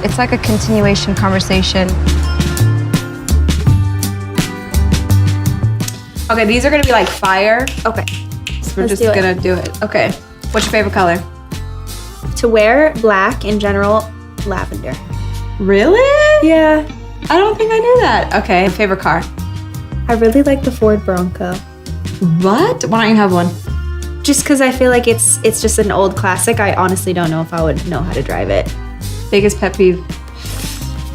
It's like a continuation conversation. Okay, these are gonna be like fire. Okay. So we're just gonna do it. Okay. What's your favorite color? To wear black, in general, lavender. Really? Yeah. I don't think I knew that. Okay, favorite car? I really like the Ford Bronco. What? Why don't you have one? Just because I feel like it's just an old classic. I honestly don't know if I would know how to drive it. Biggest pet peeve?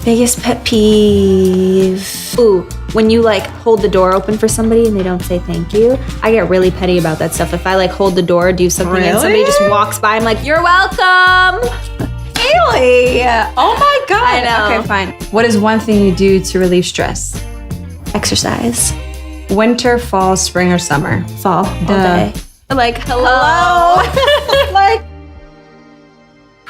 Biggest pet peeve. Ooh, when you like hold the door open for somebody and they don't say thank you. I get really petty about that stuff. If I like hold the door, do something, and somebody just walks by, I'm like, you're welcome. Hailey! Oh my God. I know. Okay, fine. What is one thing you do to relieve stress? Exercise. Winter, fall, spring, or summer? Fall all day. Like, hello. Like,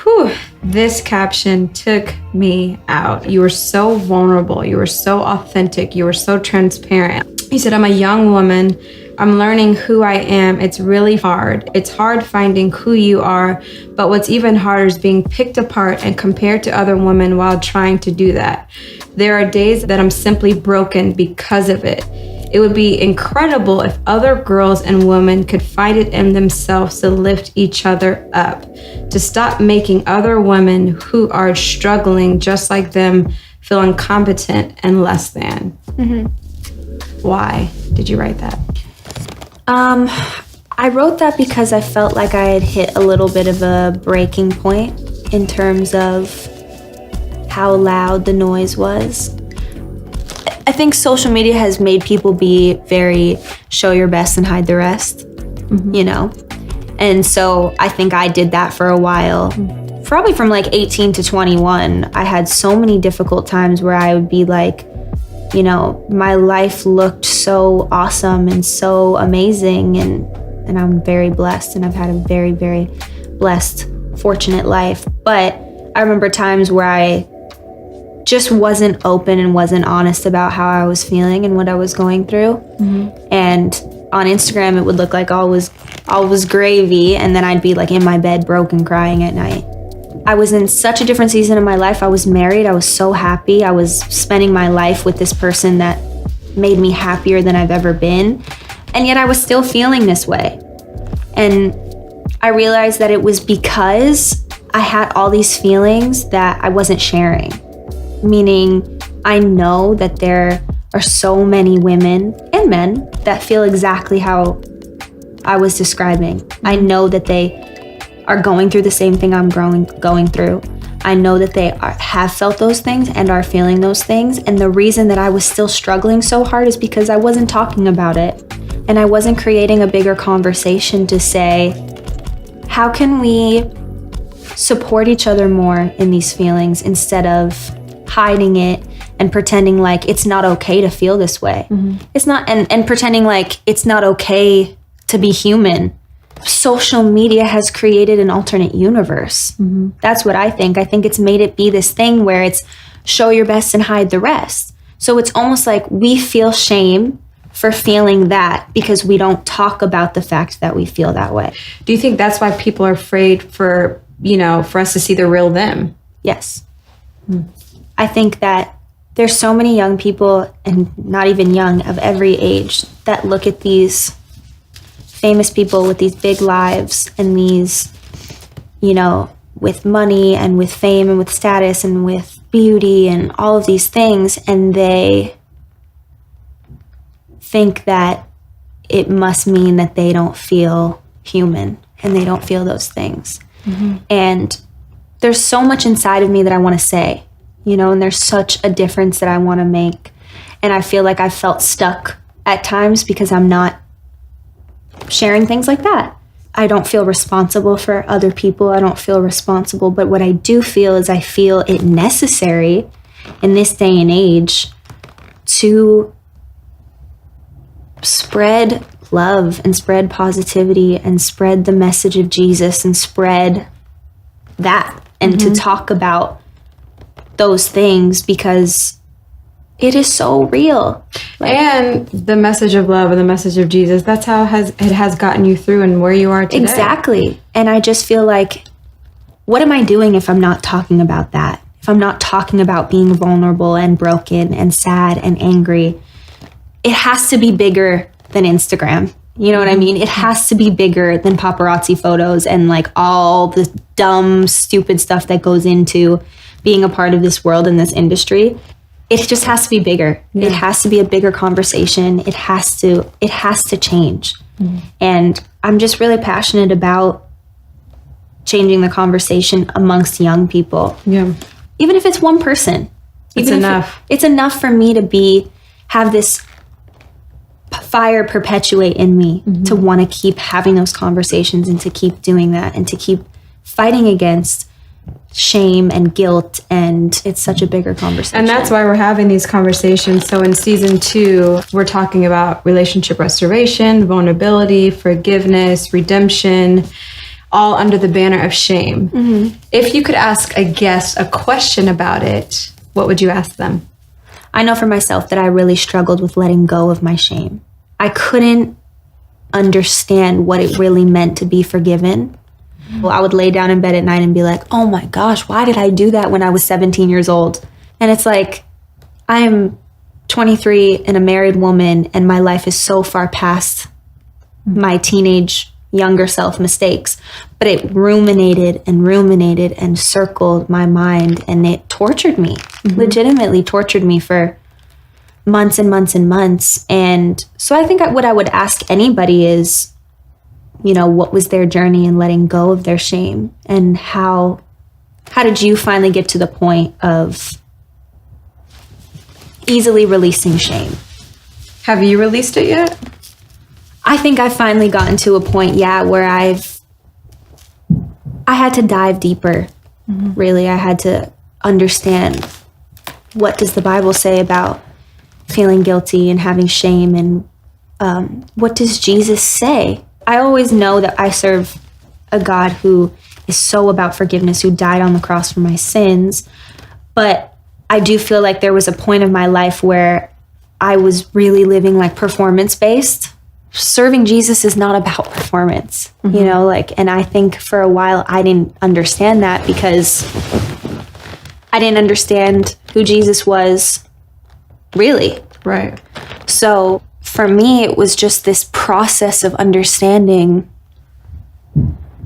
whew. This caption took me out. You were so vulnerable. You were so authentic. You were so transparent. He said, I'm a young woman. I'm learning who I am. It's really hard. It's hard finding who you are, but what's even harder is being picked apart and compared to other women while trying to do that. There are days that I'm simply broken because of it. It would be incredible if other girls and women could find it in themselves to lift each other up, to stop making other women who are struggling just like them feel incompetent and less than. Mm-hmm. Why did you write that? I wrote that because I felt like I had hit a little bit of a breaking point in terms of how loud the noise was. I think social media has made people be very show your best and hide the rest, you know? And so I think I did that for a while. Probably from like 18 to 21, I had so many difficult times where I would be like, you know, my life looked so awesome and so amazing, and I'm very blessed, and I've had a very, very blessed, fortunate life. But I remember times where I just wasn't open and wasn't honest about how I was feeling and what I was going through. Mm-hmm. And on Instagram, it would look like all was gravy, and then I'd be like in my bed, broken, crying at night. I was in such a different season of my life. I was married. I was so happy. I was spending my life with this person that made me happier than I've ever been. And yet I was still feeling this way. And I realized that it was because I had all these feelings that I wasn't sharing. Meaning, I know that there are so many women and men that feel exactly how I was describing. I know that they are going through the same thing I'm going through. I know that they have felt those things and are feeling those things. And the reason that I was still struggling so hard is because I wasn't talking about it. And I wasn't creating a bigger conversation to say, how can we support each other more in these feelings instead of hiding it and pretending like it's not okay to feel this way. Mm-hmm. It's not, and pretending like it's not okay to be human. Social media has created an alternate universe. Mm-hmm. That's what I think. I think it's made it be this thing where it's show your best and hide the rest. So it's almost like we feel shame for feeling that because we don't talk about the fact that we feel that way. Do you think that's why people are afraid for us to see the real them? Yes. Mm. I think that there's so many young people, and not even young, of every age, that look at these famous people with these big lives and these, with money and with fame and with status and with beauty and all of these things, and they think that it must mean that they don't feel human and they don't feel those things. Mm-hmm. And there's so much inside of me that I want to say. And there's such a difference that I want to make. And I feel like I felt stuck at times because I'm not sharing things like that. I don't feel responsible for other people. I don't feel responsible. But what I do feel is I feel it necessary in this day and age to spread love and spread positivity and spread the message of Jesus and spread that and to talk about those things because it is so real. And the message of love and the message of Jesus, that's how it has gotten you through and where you are today. Exactly. And I just feel like, what am I doing if I'm not talking about that? if I'm not talking about being vulnerable and broken and sad and angry, it has to be bigger than Instagram. You know what I mean? It has to be bigger than paparazzi photos and like all the dumb, stupid stuff that goes into being a part of this world and this industry. It just has to be bigger. Yeah. It has to be a bigger conversation. It has to change. And I'm just really passionate about changing the conversation amongst young people. Yeah. Even if it's one person. It's enough. It's enough for me to have this fire perpetuate in me to want to keep having those conversations and to keep doing that and to keep fighting against shame and guilt, and it's such a bigger conversation. And that's why we're having these conversations. So in season 2, we're talking about relationship restoration, vulnerability, forgiveness, redemption, all under the banner of shame. If you could ask a guest a question about it, what would you ask them? I know for myself that I really struggled with letting go of my shame. I couldn't understand what it really meant to be forgiven. Well, I would lay down in bed at night and be like, oh my gosh, why did I do that when I was 17 years old? And it's like, I'm 23 and a married woman, and my life is so far past my teenage, younger self mistakes. But it ruminated and circled my mind, and it tortured me, legitimately tortured me for months and months and months. And so I think what I would ask anybody is, what was their journey in letting go of their shame, and how did you finally get to the point of easily releasing shame? Have you released it yet? I think I've finally gotten to a point, where I had to dive deeper. Really, I had to understand, what does the Bible say about feeling guilty and having shame, and what does Jesus say? I always know that I serve a God who is so about forgiveness, who died on the cross for my sins. But I do feel like there was a point of my life where I was really living like performance-based. Serving Jesus is not about performance, and I think for a while I didn't understand that because I didn't understand who Jesus was really. Right. So for me, it was just this process of understanding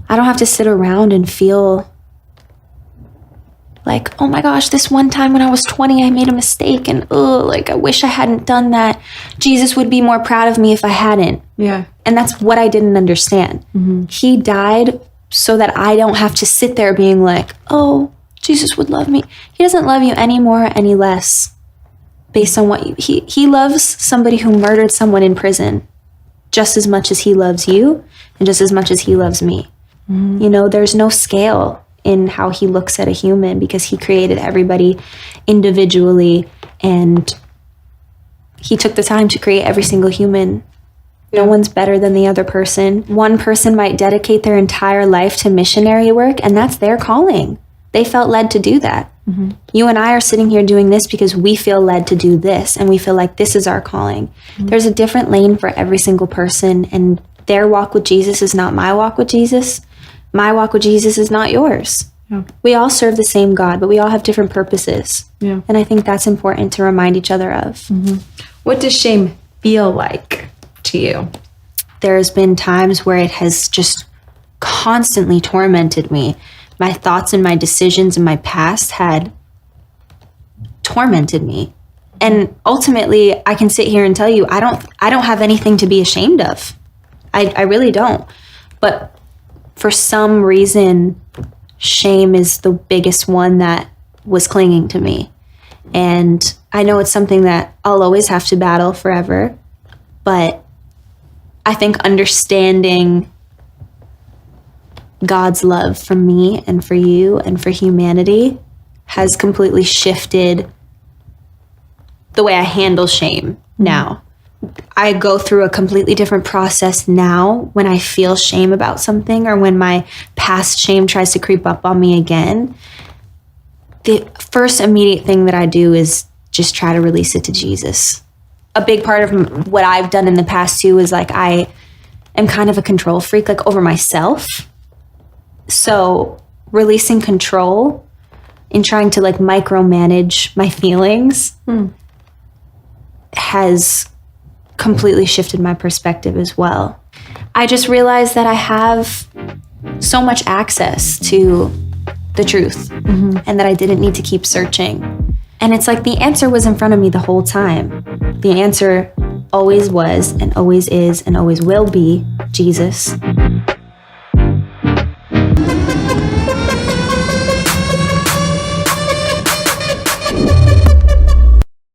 I don't have to sit around and feel like, oh my gosh, this one time when I was 20, I made a mistake, and I wish I hadn't done that. Jesus would be more proud of me if I hadn't. Yeah. And that's what I didn't understand. He died so that I don't have to sit there being like, oh, Jesus would love me. He doesn't love you any more, any less. Based on what he loves somebody who murdered someone in prison just as much as he loves you and just as much as he loves me. There's no scale in how he looks at a human because he created everybody individually, and he took the time to create every single human. No one's better than the other person. One person might dedicate their entire life to missionary work, and that's their calling. They felt led to do that. You and I are sitting here doing this because we feel led to do this, and we feel like this is our calling. There's a different lane for every single person, and their walk with Jesus is not my walk with Jesus. My walk with Jesus is not yours. Yeah. We all serve the same God, but we all have different purposes. Yeah. And I think that's important to remind each other of. What does shame feel like to you? There's been times where it has just constantly tormented me. My thoughts and my decisions in my past had tormented me. And ultimately, I can sit here and tell you, I don't have anything to be ashamed of. I really don't. But for some reason, shame is the biggest one that was clinging to me. And I know it's something that I'll always have to battle forever. But I think understanding God's love for me and for you and for humanity has completely shifted the way I handle shame now. I go through a completely different process now when I feel shame about something or when my past shame tries to creep up on me again. The first immediate thing that I do is just try to release it to Jesus. A big part of what I've done in the past too is I am kind of a control freak, over myself. So releasing control in trying to like micromanage my feelings has completely shifted my perspective as well. I just realized that I have so much access to the truth and that I didn't need to keep searching. And it's like the answer was in front of me the whole time. The answer always was and always is and always will be Jesus.